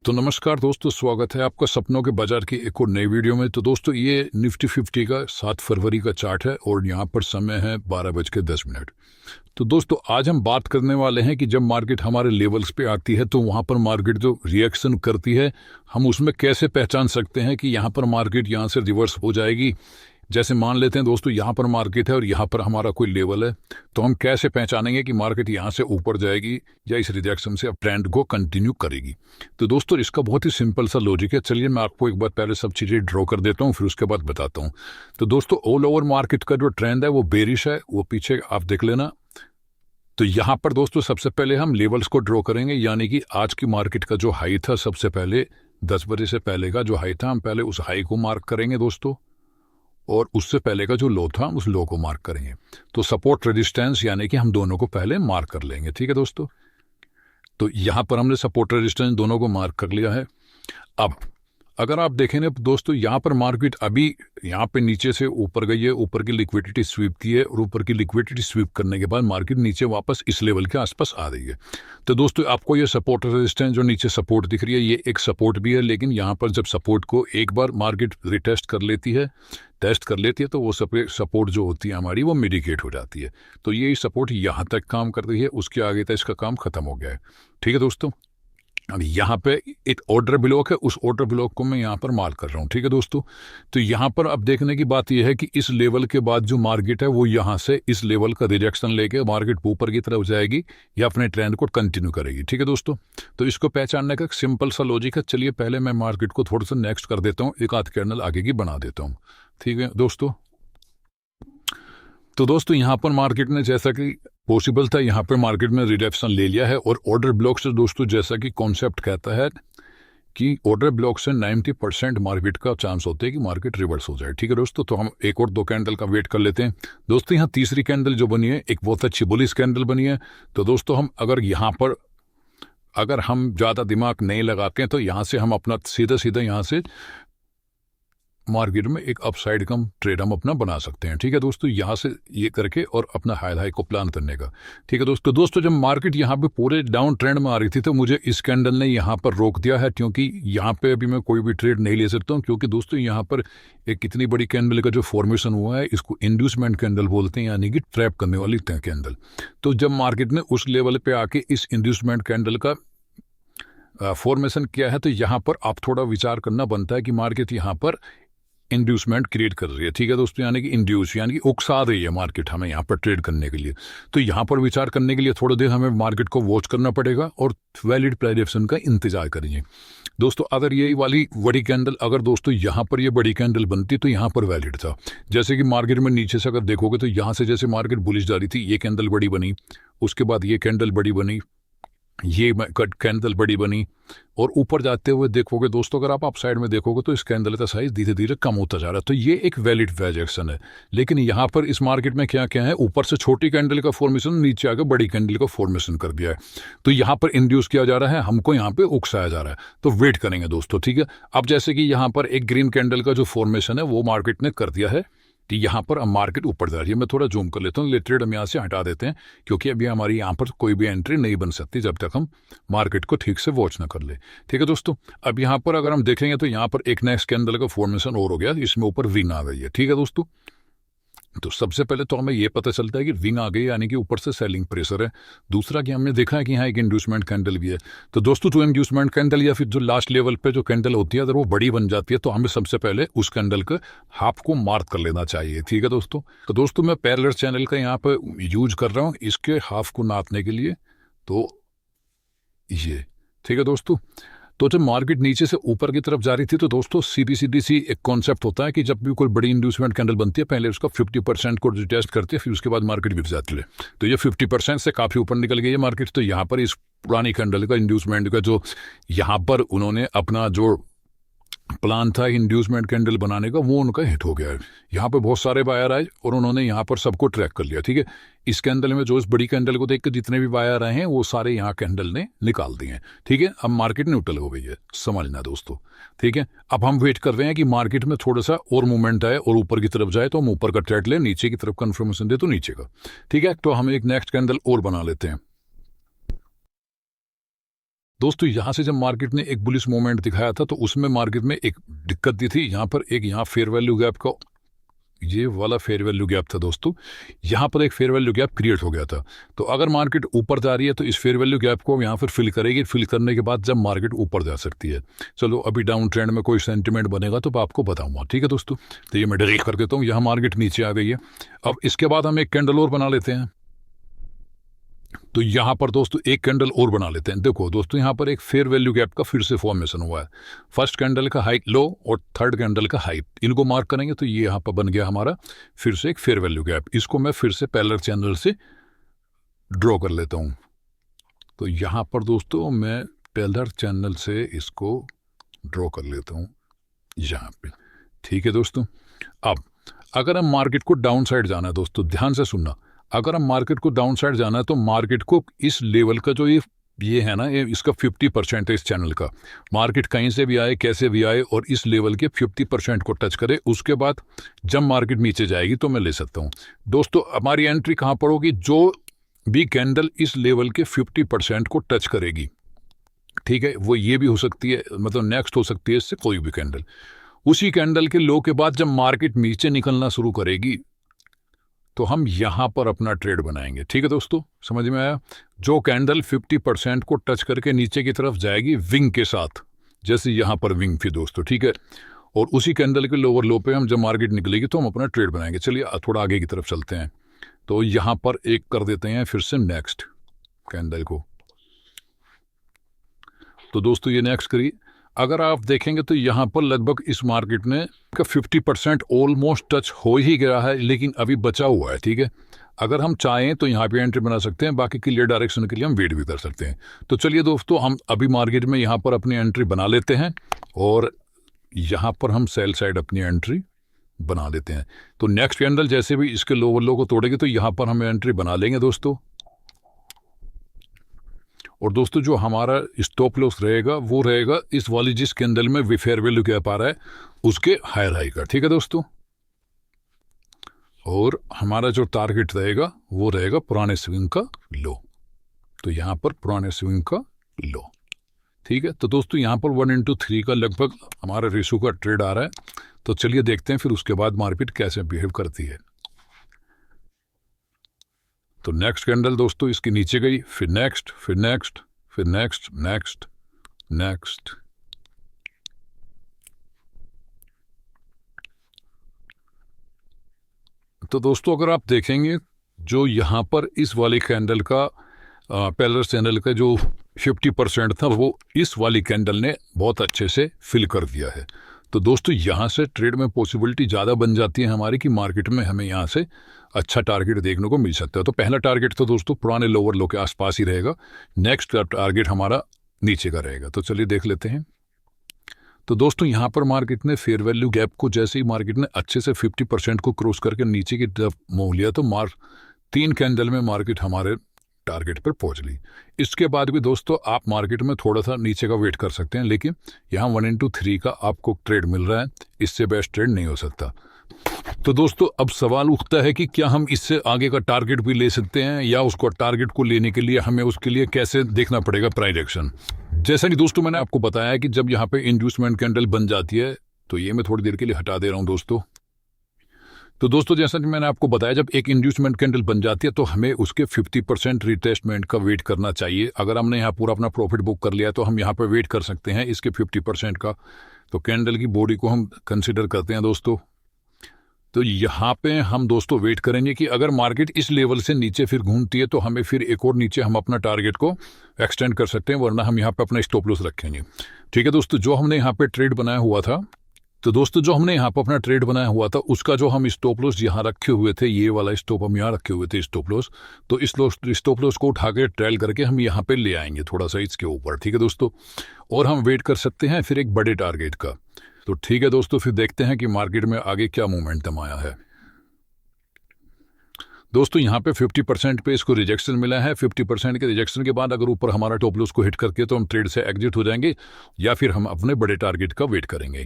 तो नमस्कार दोस्तों, स्वागत है आपका सपनों के बाजार की एक और नई वीडियो में। तो दोस्तों, ये निफ्टी 50 का 7 फरवरी का चार्ट है और यहाँ पर समय है 12:10। तो दोस्तों, आज हम बात करने वाले हैं कि जब मार्केट हमारे लेवल्स पे आती है तो वहाँ पर मार्केट जो रिएक्शन करती है, हम उसमें कैसे पहचान सकते हैं कि यहाँ पर मार्केट यहाँ से रिवर्स हो जाएगी। जैसे मान लेते हैं दोस्तों, यहाँ पर मार्केट है और यहाँ पर हमारा कोई लेवल है, तो हम कैसे पहचानेंगे कि मार्केट यहाँ से ऊपर जाएगी या इस रिजेक्शन से अब ट्रेंड को कंटिन्यू करेगी। तो दोस्तों, इसका बहुत ही सिंपल सा लॉजिक है। चलिए मैं आपको एक बार पहले सब चीज़ें ड्रॉ कर देता हूँ, फिर उसके बाद बताता हूँ। तो दोस्तों, ऑल ओवर मार्केट का जो ट्रेंड है वो बेरिश है, वो पीछे आप देख लेना। तो यहाँ पर दोस्तों सबसे पहले हम लेवल्स को ड्रॉ करेंगे, यानी कि आज की मार्केट का जो हाई था, सबसे पहले 10 बजे से पहले का जो हाई था, हम पहले उस हाई को मार्क करेंगे दोस्तों, और उससे पहले का जो लो था उस लो को मार्क करेंगे। तो सपोर्ट रेजिस्टेंस यानी कि हम दोनों को पहले मार्क कर लेंगे। ठीक है दोस्तों, तो यहाँ पर हमने सपोर्ट रेजिस्टेंस दोनों को मार्क कर लिया है। अब अगर आप देखें ना दोस्तों, यहाँ पर मार्केट अभी यहाँ पे नीचे से ऊपर गई है, ऊपर की लिक्विडिटी स्वीप की है, और ऊपर की लिक्विडिटी स्वीप करने के बाद मार्केट नीचे वापस इस लेवल के आसपास आ रही है। तो दोस्तों, आपको ये सपोर्ट रेजिस्टेंस जो नीचे सपोर्ट दिख रही है, ये एक सपोर्ट भी है, लेकिन यहाँ पर जब सपोर्ट को एक बार मार्केट रिटेस्ट कर लेती है, तो वो सपोर्ट जो होती है हमारी, वो मिटिगेट हो जाती है। तो ये सपोर्ट यहाँ तक काम कर रही है, उसके आगे तक इसका काम खत्म हो गया है। ठीक है दोस्तों, अब यहाँ पे एक ऑर्डर ब्लॉक है, उस ऑर्डर ब्लॉक को मैं यहाँ पर मार्क कर रहा हूँ। ठीक है दोस्तों, तो यहाँ पर अब देखने की बात यह है कि इस लेवल के बाद जो मार्केट है वो यहाँ से इस लेवल का रिजेक्शन लेके मार्केट ऊपर की तरफ जाएगी या अपने ट्रेंड को कंटिन्यू करेगी। ठीक है दोस्तों, तो इसको पहचानने का एक सिंपल सा लॉजिक है। चलिए पहले मैं मार्केट को थोड़ा सा नेक्स्ट कर देता हूँ, एक आध कैंडल आगे की बना देता हूँ। ठीक है दोस्तों, तो दोस्तों यहाँ पर मार्केट ने, जैसा कि पॉसिबल था, यहाँ पर मार्केट में रिडक्शन ले लिया है, और ऑर्डर ब्लॉक से दोस्तों, जैसा कि कॉन्सेप्ट कहता है कि ऑर्डर ब्लॉक से 90% मार्केट का चांस होता है कि मार्केट रिवर्स हो जाए। ठीक है दोस्तों, तो हम एक और दो कैंडल का वेट कर लेते हैं। दोस्तों, यहाँ तीसरी कैंडल जो बनी है, एक बहुत अच्छी बुलिश कैंडल बनी है। तो दोस्तों, हम अगर हम ज़्यादा दिमाग नहीं लगाते हैं तो यहाँ से हम अपना सीधा सीधा यहाँ से मार्केट में एक अपसाइड कम ट्रेड हम अपना बना सकते हैं। ठीक है दोस्तों, यहाँ से ये करके और अपना हाई को प्लान करने का। ठीक है दोस्तों, जब मार्केट यहाँ पे पूरे डाउन ट्रेंड में आ रही थी तो मुझे इस कैंडल ने यहाँ पर रोक दिया है, क्योंकि यहाँ पे अभी मैं कोई भी ट्रेड नहीं ले सकता हूँ, क्योंकि दोस्तों यहाँ पर एक कितनी बड़ी कैंडल का जो फॉर्मेशन हुआ है, इसको इंड्यूसमेंट कैंडल बोलते हैं, यानी कि ट्रैप करने वाली कैंडल। तो जब मार्केट ने उस लेवल पर आके इस इंड्यूसमेंट कैंडल का फॉर्मेशन किया है, तो यहाँ पर आप थोड़ा विचार करना बनता है कि मार्केट यहाँ पर इंड्यूसमेंट क्रिएट कर रही है। ठीक है दोस्तों, यानी कि इंड्यूस यानी कि उकसा रही है मार्केट हमें यहाँ पर ट्रेड करने के लिए। तो यहाँ पर विचार करने के लिए थोड़ा देर हमें मार्केट को वॉच करना पड़ेगा और वैलिड प्राइजेक्शन का इंतजार करेंगे दोस्तों। अगर ये वाली बड़ी कैंडल, अगर दोस्तों यहाँ पर ये बड़ी कैंडल बनती तो यहाँ पर वैलिड था। जैसे कि मार्केट में नीचे से अगर देखोगे तो यहाँ से जैसे मार्केट बुलिश जा रही थी, ये कैंडल बड़ी बनी, उसके बाद ये कैंडल बड़ी बनी, ये कैंडल बड़ी बनी, और ऊपर जाते हुए देखोगे दोस्तों, अगर आप अपसाइड में देखोगे तो इस कैंडल का साइज धीरे धीरे कम होता जा रहा है। तो ये एक वैलिड प्राइजेक्शन है। लेकिन यहाँ पर इस मार्केट में क्या क्या है, ऊपर से छोटी कैंडल का फॉर्मेशन, नीचे आकर बड़ी कैंडल का फॉर्मेशन कर दिया है। तो यहाँ पर इंड्यूस किया जा रहा है, हमको यहाँ पे उकसाया जा रहा है। तो वेट करेंगे दोस्तों। ठीक है, अब जैसे कि यहाँ पर एक ग्रीन कैंडल का जो फॉर्मेशन है वो मार्केट ने कर दिया है, कि यहाँ पर अब मार्केट ऊपर जा रही है। मैं थोड़ा जूम कर लेता हूँ, ट्रेड हम यहाँ से हटा देते हैं, क्योंकि अभी हमारी यहाँ पर कोई भी एंट्री नहीं बन सकती जब तक हम मार्केट को ठीक से वॉच ना कर ले। ठीक है दोस्तों, अब यहाँ पर अगर हम देखेंगे तो यहाँ पर एक नेक्स्ट कैंडल का फॉर्मेशन और हो गया, इसमें ऊपर विंग आ गई है। ठीक है दोस्तों, तो सबसे पहले तो हमें ये पता चलता है कि विंग आ गई, यानी कि ऊपर से सेलिंग प्रेशर है। दूसरा कि हमने देखा है कि यहाँ एक इंड्यूसमेंट कैंडल भी है। तो दोस्तों, जो इंड्यूसमेंट कैंडल या फिर जो लास्ट लेवल पे जो कैंडल होती है, अगर वो बड़ी बन जाती है तो हमें सबसे पहले उस कैंडल के हाफ को मार्क कर लेना चाहिए। ठीक है दोस्तों, तो दोस्तों मैं पैरेलल चैनल का यहाँ पर यूज कर रहा हूँ इसके हाफ को नापने के लिए। तो ये ठीक है दोस्तों, तो जब मार्केट नीचे से ऊपर की तरफ जा रही थी तो दोस्तों सीधी सी एक कॉन्सेप्ट होता है कि जब भी कोई बड़ी इंड्यूसमेंट कैंडल बनती है, पहले उसका 50% को रिटेस्ट करती है, फिर उसके बाद मार्केट गिर जाती है। तो ये 50% से काफ़ी ऊपर निकल गई है मार्केट। तो यहाँ पर इस पुरानी कैंडल का इंड्यूसमेंट का जो यहाँ पर उन्होंने अपना जो प्लान था इंड्यूसमेंट कैंडल बनाने का, वो उनका हिट हो गया है। यहाँ पे बहुत सारे बायर आए और उन्होंने यहाँ पर सबको ट्रैक कर लिया। ठीक है, इस कैंडल में जो इस बड़ी कैंडल को देख के जितने भी बायर आए हैं वो सारे यहाँ कैंडल ने निकाल दिए हैं। ठीक है, अब मार्केट न्यूट्रल हो गई है, समझना दोस्तों। ठीक है, अब हम वेट कर रहे हैं कि मार्केट में थोड़ा सा और मूवमेंट आए और ऊपर की तरफ जाए तो हम ऊपर का ट्रेड लें, नीचे की तरफ कंफर्मेशन दे तो नीचे का। ठीक है, तो हम एक नेक्स्ट कैंडल और बना लेते हैं। दोस्तों यहाँ से जब मार्केट ने एक बुलिश मोमेंट दिखाया था तो उसमें मार्केट में एक दिक्कत दी थी, यहाँ पर एक यहाँ फेयर वैल्यू गैप का ये वाला फेयर वैल्यू गैप था दोस्तों, यहाँ पर एक फेयर वैल्यू गैप क्रिएट हो गया था। तो अगर मार्केट ऊपर जा रही है तो इस फेयर वैल्यू गैप को यहाँ पर फिल करेगी, फिल करने के बाद जब मार्केट ऊपर जा सकती है। चलो अभी डाउन ट्रेंड में कोई सेंटिमेंट बनेगा तो आपको बताऊंगा, ठीक है दोस्तों। तो ये मैं डिलीट कर देता हूँ, यहाँ मार्केट नीचे आ गई है। अब इसके बाद हम एक कैंडल और बना लेते हैं। तो यहाँ पर दोस्तों एक कैंडल और बना लेते हैं। देखो दोस्तों यहाँ पर एक फेयर वैल्यू गैप का फिर से फॉर्मेशन हुआ है। फर्स्ट कैंडल का हाई लो और थर्ड कैंडल का हाई, इनको मार्क करेंगे तो ये यहाँ पर बन गया हमारा फिर से एक फेयर वैल्यू गैप। इसको मैं फिर से पैरेलल चैनल से ड्रॉ कर लेता हूँ। तो यहाँ पर दोस्तों मैं पैरेलल चैनल से इसको ड्रॉ कर लेता हूँ यहाँ पे, ठीक है दोस्तों। अब अगर हम मार्केट को डाउन साइड जाना है दोस्तों, ध्यान से सुनना, अगर हम मार्केट को डाउन साइड जाना है तो मार्केट को इस लेवल का जो ये है ना, ये इसका 50% है इस चैनल का। मार्केट कहीं से भी आए, कैसे भी आए, और इस लेवल के 50% को टच करे, उसके बाद जब मार्केट नीचे जाएगी तो मैं ले सकता हूँ। दोस्तों हमारी एंट्री कहाँ पर होगी? जो भी कैंडल इस लेवल के 50% को टच करेगी, ठीक है, वो ये भी हो सकती है, मतलब नेक्स्ट हो सकती है इससे कोई भी कैंडल। उसी कैंडल के लो के बाद जब मार्केट नीचे निकलना शुरू करेगी तो हम यहाँ पर अपना ट्रेड बनाएंगे, ठीक है दोस्तों, समझ में आया? जो कैंडल 50% को टच करके नीचे की तरफ जाएगी विंग के साथ, जैसे यहाँ पर विंग थी दोस्तों, ठीक है, और उसी कैंडल के लोअर लो पे हम जब मार्केट निकलेगी तो हम अपना ट्रेड बनाएंगे। चलिए थोड़ा आगे की तरफ चलते हैं। तो यहाँ पर एक कर देते हैं फिर से नेक्स्ट कैंडल को। तो दोस्तों ये नेक्स्ट करिए। अगर आप देखेंगे तो यहाँ पर लगभग इस मार्केट ने का 50% ऑलमोस्ट टच हो ही गया है, लेकिन अभी बचा हुआ है, ठीक है। अगर हम चाहें तो यहाँ पे एंट्री बना सकते हैं, बाकी क्लियर डायरेक्शन के लिए हम वेट भी कर सकते हैं। तो चलिए दोस्तों हम अभी मार्केट में यहाँ पर अपनी एंट्री बना लेते हैं और यहाँ पर हम सेल साइड अपनी एंट्री बना लेते हैं। तो नेक्स्ट कैंडल जैसे भी इसके लोअर लो को तोड़ेगी तो यहाँ पर हम एंट्री बना लेंगे दोस्तों। और दोस्तों जो हमारा स्टॉप लॉस रहेगा वो रहेगा इस वाली जिस कैंडल में फेयर वैल्यू गैप आ रहा है उसके हायर हाई का, ठीक है दोस्तों। और हमारा जो टारगेट रहेगा वो रहेगा पुराने स्विंग का लो। तो यहाँ पर पुराने स्विंग का लो, ठीक है। तो दोस्तों यहाँ पर 1:3 का लगभग हमारा रेशो का ट्रेड आ रहा है। तो चलिए देखते हैं फिर उसके बाद मार्केट कैसे बिहेव करती है। तो नेक्स्ट कैंडल दोस्तों इसके नीचे गई, फिर नेक्स्ट, फिर नेक्स्ट, फिर नेक्स्ट, नेक्स्ट, नेक्स्ट। तो दोस्तों अगर आप देखेंगे जो यहाँ पर इस वाली कैंडल का पैरेलल चैनल का जो 50% था वो इस वाली कैंडल ने बहुत अच्छे से फिल कर दिया है। तो दोस्तों यहाँ से ट्रेड में पॉसिबिलिटी ज़्यादा बन जाती है हमारी कि मार्केट में हमें यहाँ से अच्छा टारगेट देखने को मिल सकता है। तो पहला टारगेट तो दोस्तों पुराने लोअर लो के आसपास ही रहेगा, नेक्स्ट टारगेट हमारा नीचे का रहेगा। तो चलिए देख लेते हैं। तो दोस्तों यहाँ पर मार्केट ने फेयर वैल्यू गैप को जैसे ही मार्केट ने अच्छे से 50% को क्रॉस करके नीचे की तरफ मूव लिया तो 3 कैंडल में मार्केट हमारे टारगेट पर पहुंच ली। इसके बाद भी दोस्तों आप मार्केट में थोड़ा सा नीचे का वेट कर सकते हैं, लेकिन यहाँ 1:3 का आपको ट्रेड मिल रहा है, इससे बेस्ट ट्रेड नहीं हो सकता। तो दोस्तों अब सवाल उठता है कि क्या हम इससे आगे का टारगेट भी ले सकते हैं, या उसको टारगेट को लेने के लिए हमें उसके लिए कैसे देखना पड़ेगा प्राइस एक्शन। जैसा कि दोस्तों मैंने आपको बताया कि जब यहाँ पे इंड्यूसमेंट कैंडल बन जाती है तो ये मैं थोड़ी देर के लिए हटा दे रहा हूँ दोस्तों। तो दोस्तों जैसा कि मैंने आपको बताया जब एक इंड्यूसमेंट कैंडल बन जाती है तो हमें उसके 50% रिटेस्टमेंट का वेट करना चाहिए। अगर हमने यहाँ पूरा अपना प्रॉफिट बुक कर लिया तो हम यहाँ पर वेट कर सकते हैं इसके 50% का। तो कैंडल की बॉडी को हम कंसिडर करते हैं दोस्तों। तो यहाँ पे हम दोस्तों वेट करेंगे कि अगर मार्केट इस लेवल से नीचे फिर घूमती है तो हमें फिर एक और नीचे हम अपना टारगेट को एक्सटेंड कर सकते हैं, वरना हम यहाँ पे अपना स्टॉप लॉस रखेंगे, ठीक है दोस्तों। जो हमने यहाँ पे ट्रेड बनाया हुआ था, तो दोस्तों जो हमने यहाँ पर अपना ट्रेड बनाया हुआ था उसका जो हम स्टॉप लॉस यहाँ रखे हुए थे, ये वाला स्टॉप हम यहाँ रखे हुए थे स्टॉप लॉस, तो इस स्टॉप लॉस को उठा के ट्रेल करके हम यहाँ पे ले आएंगे थोड़ा सा इसके ऊपर, ठीक है दोस्तों। और हम वेट कर सकते हैं फिर एक बड़े टारगेट का। तो ठीक है दोस्तों, फिर देखते हैं कि मार्केट में आगे क्या मोमेंटम आया है। दोस्तों यहाँ पे 50% पे इसको रिजेक्शन मिला है। 50% के रिजेक्शन के बाद अगर ऊपर हमारा टॉप लॉस को हिट करके तो हम ट्रेड से एग्जिट हो जाएंगे, या फिर हम अपने बड़े टारगेट का वेट करेंगे।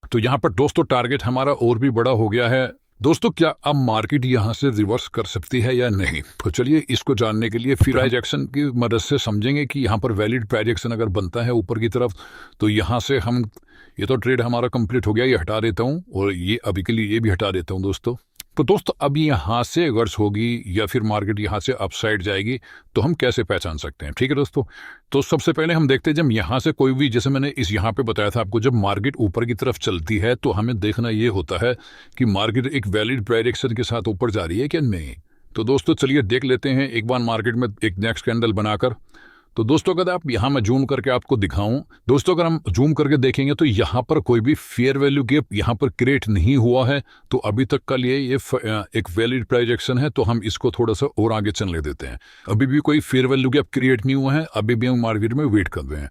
तो यहाँ पर दोस्तों टारगेट हमारा और भी बड़ा हो गया है दोस्तों क्या अब मार्केट यहाँ से रिवर्स कर सकती है या नहीं, तो चलिए इसको जानने के लिए फिर प्राइस एक्शन की मदद से समझेंगे कि यहाँ पर वैलिड प्राइस एक्शन अगर बनता है ऊपर की तरफ तो यहाँ से हम, ये तो ट्रेड हमारा कंप्लीट हो गया, ये हटा देता हूँ और ये अभी के लिए ये भी हटा देता हूँ दोस्तों। तो दोस्तों अब यहाँ से रिवर्स होगी या फिर मार्केट यहाँ से अपसाइड जाएगी तो हम कैसे पहचान सकते हैं, ठीक है दोस्तों। तो सबसे पहले हम देखते हैं जब यहाँ से कोई भी, जैसे मैंने इस यहाँ पे बताया था आपको, जब मार्केट ऊपर की तरफ चलती है तो हमें देखना ये होता है कि मार्केट एक वैलिड डायरेक्शन के साथ ऊपर जा रही है क्या नहीं। तो दोस्तों चलिए देख लेते हैं एक बार मार्केट में एक नेक्स्ट कैंडल बनाकर। तो दोस्तों अगर आप यहाँ मैं जूम करके आपको दिखाऊं, दोस्तों अगर हम जूम करके देखेंगे तो यहाँ पर कोई भी फेयर वैल्यू गैप यहाँ पर क्रिएट नहीं हुआ है। तो अभी तक का लिए ये एक वैलिड प्राइस एक्शन है, तो हम इसको थोड़ा सा और आगे चलने देते हैं। अभी भी कोई फेयर वैल्यू गैप क्रिएट नहीं हुआ है, अभी भी हम मार्केट में वेट कर रहे हैं।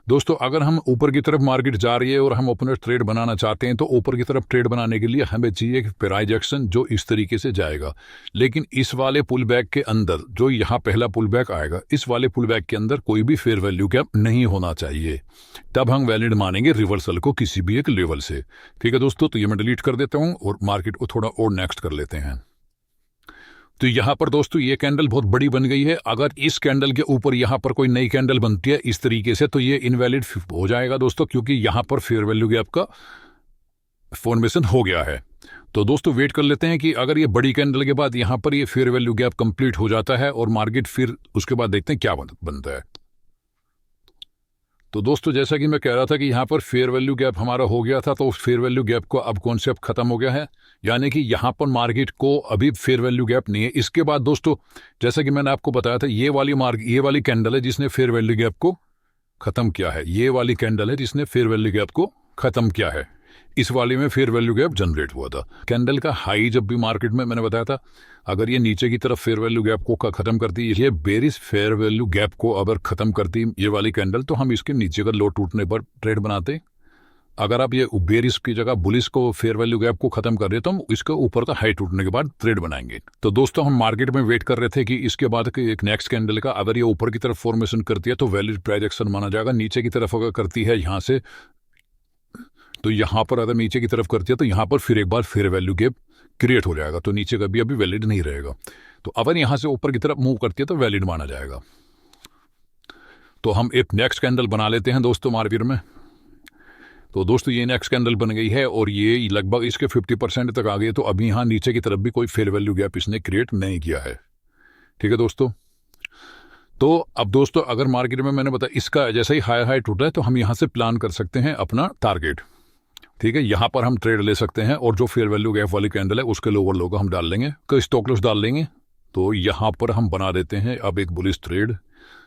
दोस्तों अगर हम ऊपर की तरफ मार्केट जा रही है और हम अपना ट्रेड बनाना चाहते हैं तो ऊपर की तरफ ट्रेड बनाने के लिए हमें चाहिए एक प्राइस एक्शन जो इस तरीके से जाएगा। लेकिन इस वाले पुल बैक के अंदर जो यहाँ पहला पुल बैक आएगा, इस वाले पुल बैक के अंदर कोई भी फेयर वैल्यू गैप नहीं होना चाहिए, तब हम वैलिड मानेंगे रिवर्सल को किसी भी एक लेवल से। ठीक है दोस्तों, तो ये मैं डिलीट कर देता हूँ और मार्केट को थोड़ा और नेक्स्ट कर लेते हैं। तो यहाँ पर दोस्तों ये कैंडल बहुत बड़ी बन गई है। अगर इस कैंडल के ऊपर यहाँ पर कोई नई कैंडल बनती है इस तरीके से तो ये इनवैलिड हो जाएगा दोस्तों, क्योंकि यहाँ पर फेयर वैल्यू गैप का फॉर्मेशन हो गया है। तो दोस्तों वेट कर लेते हैं कि अगर ये बड़ी कैंडल के बाद यहाँ पर ये फेयर वैल्यू गैप कंप्लीट हो जाता है और मार्केट फिर उसके बाद देखते हैं क्या बनता है। तो दोस्तों जैसा कि मैं कह रहा था कि यहाँ पर फेयर वैल्यू गैप हमारा हो गया था, तो उस फेयर वैल्यू गैप को अब कॉन्सेप्ट खत्म हो गया है, यानी कि यहाँ पर मार्केट को अभी फेयर वैल्यू गैप नहीं है। इसके बाद दोस्तों जैसा कि मैंने आपको बताया था ये वाली कैंडल है जिसने फेयर वैल्यू गैप को खत्म किया है। ये वाली कैंडल है जिसने फेयर वैल्यू गैप को खत्म किया है। इस वाले में फेयर वैल्यू गैप जनरेट हुआ था। कैंडल का हाई जब भी मार्केट में मैंने बताया था, अगर ये नीचे की तरफ फेयर वैल्यू गैप को खत्म करती है, ये बेरिश फेयर वैल्यू गैप को अगर खत्म करती ये वाली कैंडल, तो हम इसके नीचे का लो टूटने पर ट्रेड बनाते। अगर आप ये बेरिश की जगह बुलिश को फेयर वैल्यू गैप को खत्म कर दे तो हम इसके ऊपर का हाई टूटने के बाद ट्रेड बनाएंगे। तो दोस्तों हम मार्केट में वेट कर रहे थे कि इसके बाद एक नेक्स्ट कैंडल का अगर ये ऊपर की तरफ फॉर्मेशन करती है तो वैलिड प्राइस एक्शन माना जाएगा। नीचे की तरफ अगर करती है यहाँ से, तो यहाँ पर अगर नीचे की तरफ करती है तो यहाँ पर फिर एक बार फेयर वैल्यू गैप क्रिएट हो जाएगा, तो नीचे का भी अभी वैलिड नहीं रहेगा। तो अगर यहाँ से ऊपर की तरफ मूव करती है तो वैलिड माना जाएगा। तो हम एक नेक्स्ट कैंडल बना लेते हैं दोस्तों मार्केट में। तो दोस्तों ये नेक्स्ट कैंडल बन गई है और ये लगभग इसके 50% तक आ गई है। तो अभी यहाँ नीचे की तरफ भी कोई फेयर वैल्यू गैप इसने क्रिएट नहीं किया है। ठीक है दोस्तों, तो अब दोस्तों अगर मार्केट में मैंने बताया इसका जैसे ही हाई टूटा है तो हम यहाँ से प्लान कर सकते हैं अपना टारगेट। ठीक है, यहाँ पर हम ट्रेड ले सकते हैं और जो फेयर वैल्यू गैप वाली कैंडल है उसके लोअर लो को हम डाल लेंगे, कोई स्टॉप लॉस डाल लेंगे। तो यहाँ पर हम बना देते हैं अब एक बुलिश ट्रेड।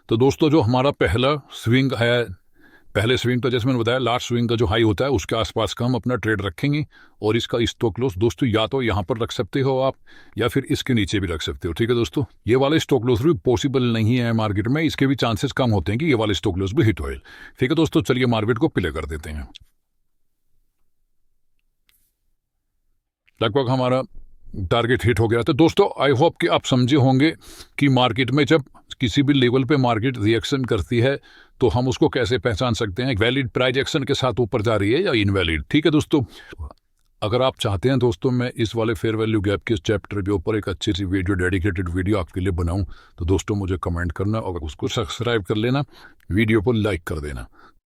तो दोस्तों जो हमारा पहला स्विंग है, पहले स्विंग तो जैसे मैंने बताया लास्ट स्विंग का जो हाई होता है उसके आसपास का हम अपना ट्रेड रखेंगे और इसका स्टॉप लॉस दोस्तों या तो यहाँ पर रख सकते हो आप या फिर इसके नीचे भी रख सकते हो। ठीक है दोस्तों, ये वाले स्टॉप लॉस भी पॉसिबल नहीं है मार्केट में, इसके भी चांसेस कम होते हैं कि ये वाले स्टॉप लॉस भी हिट होए। ठीक है दोस्तों, चलिए मार्केट को प्ले कर देते हैं। लगभग हमारा टारगेट हिट हो गया। तो दोस्तों आई होप कि आप समझे होंगे कि मार्केट में जब किसी भी लेवल पे मार्केट रिएक्शन करती है तो हम उसको कैसे पहचान सकते हैं, वैलिड प्राइस एक्शन के साथ ऊपर जा रही है या इनवैलिड। ठीक है दोस्तों, अगर आप चाहते हैं दोस्तों मैं इस वाले फेयर वैल्यू गैप के चैप्टर के ऊपर एक अच्छी सी वीडियो, डेडिकेटेड वीडियो आपके लिए बनाऊं तो दोस्तों मुझे कमेंट करना और उसको सब्सक्राइब कर लेना, वीडियो को लाइक कर देना।